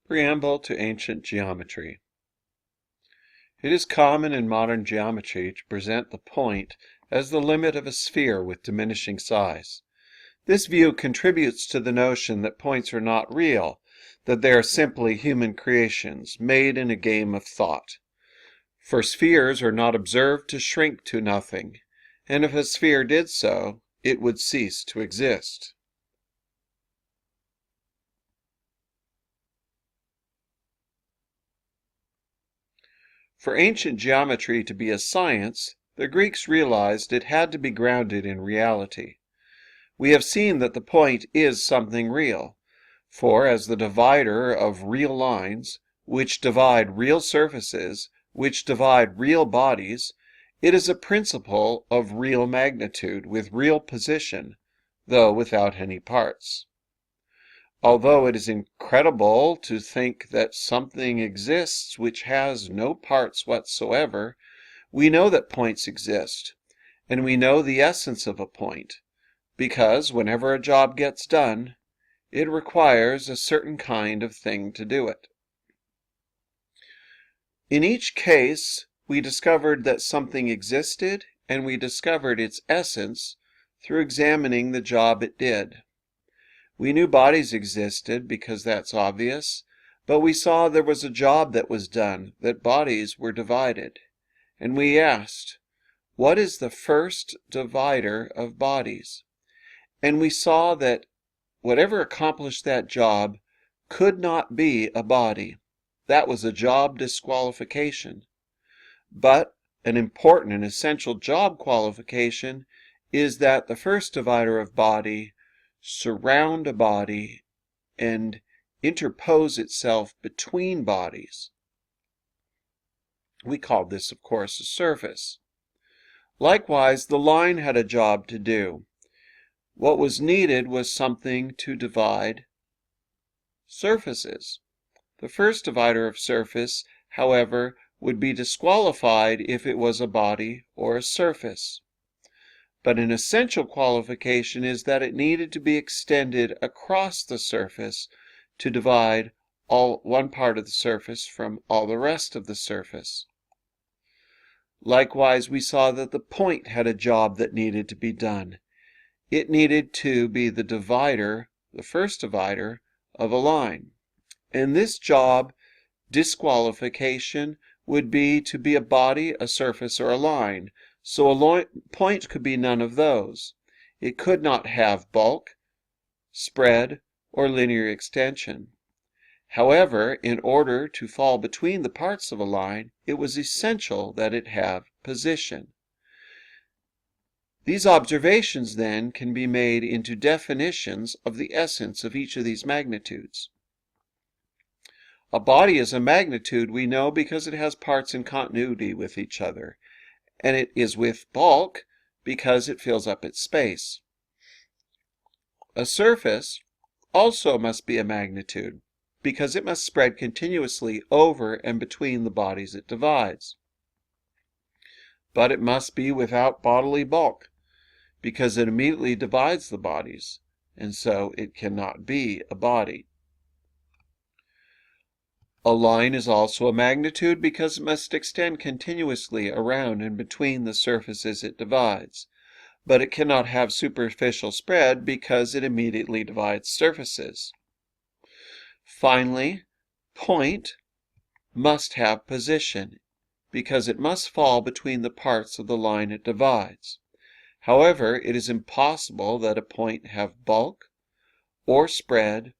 Preamble to ancient geometry. It is common in modern geometry to present the point as the limit of a sphere with diminishing size. This view contributes to the notion that points are not real, that they are simply human creations, made in a game of thought. For spheres are not observed to shrink to nothing, and if a sphere did so, it would cease to exist. For ancient geometry to be a science, the Greeks realized it had to be grounded in reality. We have seen that the point is something real, for as the divider of real lines, which divide real surfaces, which divide real bodies, it is a principle of real magnitude with real position, though without any parts. Although it is incredible to think that something exists which has no parts whatsoever, we know that points exist, and we know the essence of a point, because whenever a job gets done, it requires a certain kind of thing to do it. In each case, we discovered that something existed, and we discovered its essence through examining the job it did. We knew bodies existed because that's obvious, but we saw there was a job that was done, that bodies were divided. And we asked, what is the first divider of bodies? And we saw that whatever accomplished that job could not be a body. That was a job disqualification. But an important and essential job qualification is that the first divider of body surround a body and interpose itself between bodies. We called this, of course, a surface. Likewise, the line had a job to do. What was needed was something to divide surfaces. The first divider of surface, however, would be disqualified if it was a body or a surface. But an essential qualification is that it needed to be extended across the surface to divide one part of the surface from all the rest of the surface. Likewise, we saw that the point had a job that needed to be done. It needed to be the divider, the first divider, of a line. And this job disqualification would be to be a body, a surface, or a line. So a point could be none of those. It could not have bulk, spread, or linear extension. However, in order to fall between the parts of a line, it was essential that it have position. These observations, then, can be made into definitions of the essence of each of these magnitudes. A body is a magnitude, we know, because it has parts in continuity with each other, and it is with bulk because it fills up its space. A surface also must be a magnitude because it must spread continuously over and between the bodies it divides. But it must be without bodily bulk because it immediately divides the bodies, and so it cannot be a body. A line is also a magnitude because it must extend continuously around and between the surfaces it divides, but it cannot have superficial spread because it immediately divides surfaces. Finally, point must have position because it must fall between the parts of the line it divides. However, it is impossible that a point have bulk or spread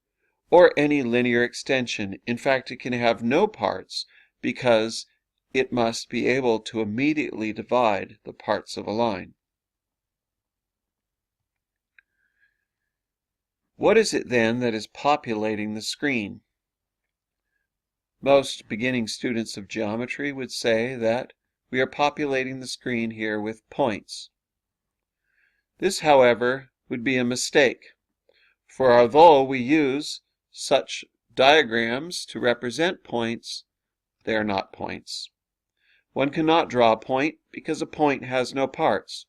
or any linear extension. In fact, it can have no parts because it must be able to immediately divide the parts of a line. What is it then that is populating the screen? Most beginning students of geometry would say that we are populating the screen here with points. This, however, would be a mistake, for although we use such diagrams to represent points, they are not points. One cannot draw a point because a point has no parts.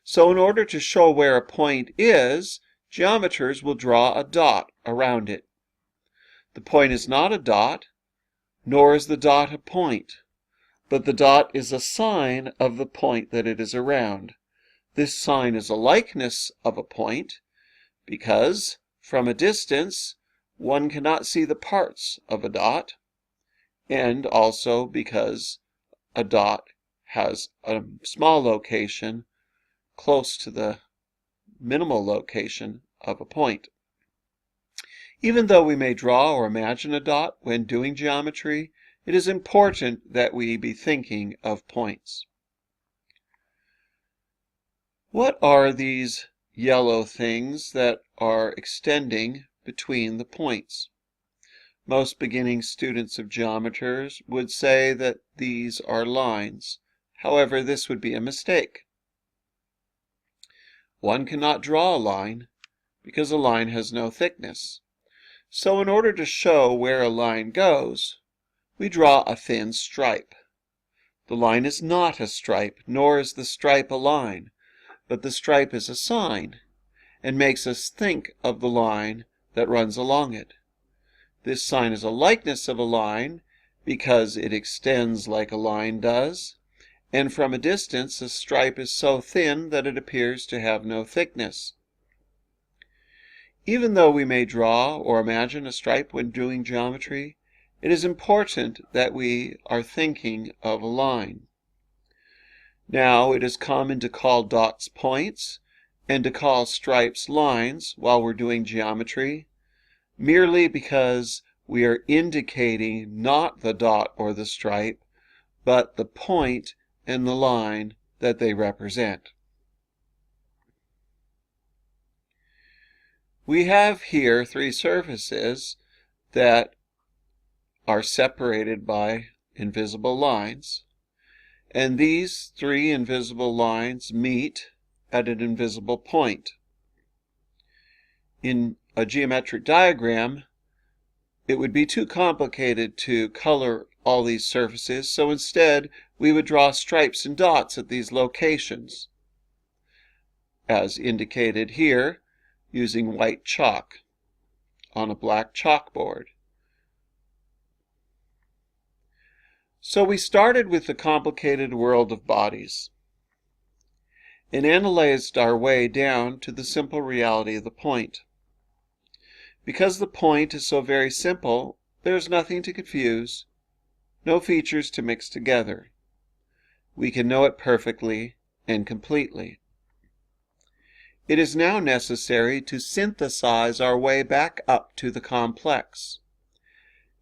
So in order to show where a point is, geometers will draw a dot around it. The point is not a dot, nor is the dot a point, but the dot is a sign of the point that it is around. This sign is a likeness of a point because, from a distance, one cannot see the parts of a dot, and also because a dot has a small location close to the minimal location of a point. Even though we may draw or imagine a dot when doing geometry, it is important that we be thinking of points. What are these yellow things that are extending between the points? Most beginning students of geometry would say that these are lines. However, this would be a mistake. One cannot draw a line because a line has no thickness. So in order to show where a line goes, we draw a thin stripe. The line is not a stripe, nor is the stripe a line, but the stripe is a sign and makes us think of the line that runs along it. This sign is a likeness of a line because it extends like a line does, and from a distance a stripe is so thin that it appears to have no thickness. Even though we may draw or imagine a stripe when doing geometry, it is important that we are thinking of a line. Now, it is common to call dots points and to call stripes lines while we're doing geometry, merely because we are indicating not the dot or the stripe, but the point and the line that they represent. We have here three surfaces that are separated by invisible lines, and these three invisible lines meet at an invisible point. In a geometric diagram, it would be too complicated to color all these surfaces, so instead we would draw stripes and dots at these locations, as indicated here, using white chalk on a black chalkboard. So we started with the complicated world of bodies and analyzed our way down to the simple reality of the point. Because the point is so very simple, there is nothing to confuse, no features to mix together. We can know it perfectly and completely. It is now necessary to synthesize our way back up to the complex.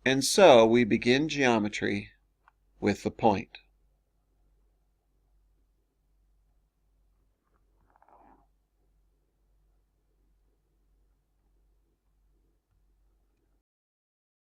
And so we begin geometry with the point.